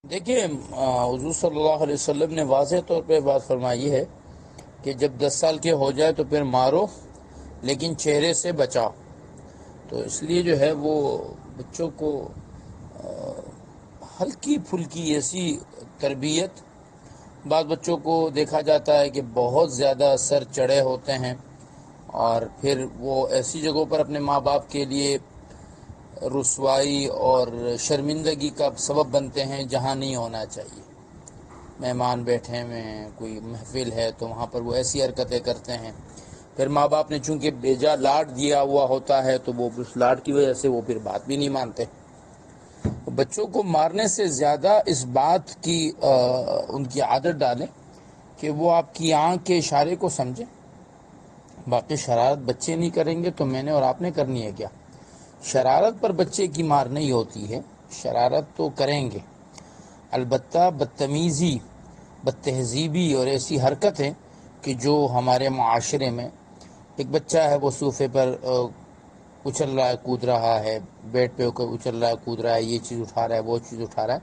دیکھیے حضور صلی اللہ علیہ وسلم نے واضح طور پہ بات فرمائی ہے کہ جب 10 سال کے ہو جائے تو پھر مارو لیکن چہرے سے بچاؤ. تو اس لیے جو ہے وہ بچوں کو ہلکی پھلکی ایسی تربیت. بعض بچوں کو دیکھا جاتا ہے کہ بہت زیادہ سر چڑھے ہوتے ہیں اور پھر وہ ایسی جگہوں پر اپنے ماں باپ کے لیے رسوائی اور شرمندگی کا سبب بنتے ہیں جہاں نہیں ہونا چاہیے. مہمان بیٹھے ہوئے ہیں، کوئی محفل ہے تو وہاں پر وہ ایسی حرکتیں کرتے ہیں. پھر ماں باپ نے چونکہ بیجا لاڈ دیا ہوا ہوتا ہے تو وہ اس لاڈ کی وجہ سے وہ پھر بات بھی نہیں مانتے. بچوں کو مارنے سے زیادہ اس بات کی ان کی عادت ڈالیں کہ وہ آپ کی آنکھ کے اشارے کو سمجھیں. باقی شرارت بچے نہیں کریں گے تو میں نے اور آپ نے کرنی ہے کیا؟ شرارت پر بچے کی مار نہیں ہوتی ہے، شرارت تو کریں گے، البتہ بدتمیزی، بدتہذیبی اور ایسی حرکتیں کہ جو ہمارے معاشرے میں ایک بچہ ہے وہ صوفے پر اچھل رہا ہے، کود رہا ہے، بیڈ پہ اچھل رہا ہے، کود رہا ہے، یہ چیز اٹھا رہا ہے، وہ چیز اٹھا رہا ہے.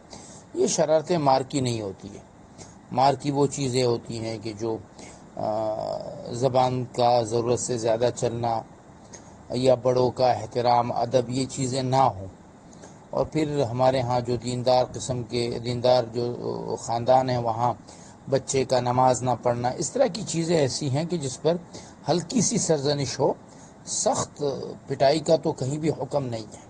یہ شرارتیں مار کی نہیں ہوتی ہے. مار کی وہ چیزیں ہوتی ہیں کہ جو زبان کا ضرورت سے زیادہ چلنا یا بڑوں کا احترام ادب یہ چیزیں نہ ہوں. اور پھر ہمارے ہاں جو دیندار جو خاندان ہیں وہاں بچے کا نماز نہ پڑھنا، اس طرح کی چیزیں ایسی ہیں کہ جس پر ہلکی سی سرزنش ہو، سخت پٹائی کا تو کہیں بھی حکم نہیں ہے.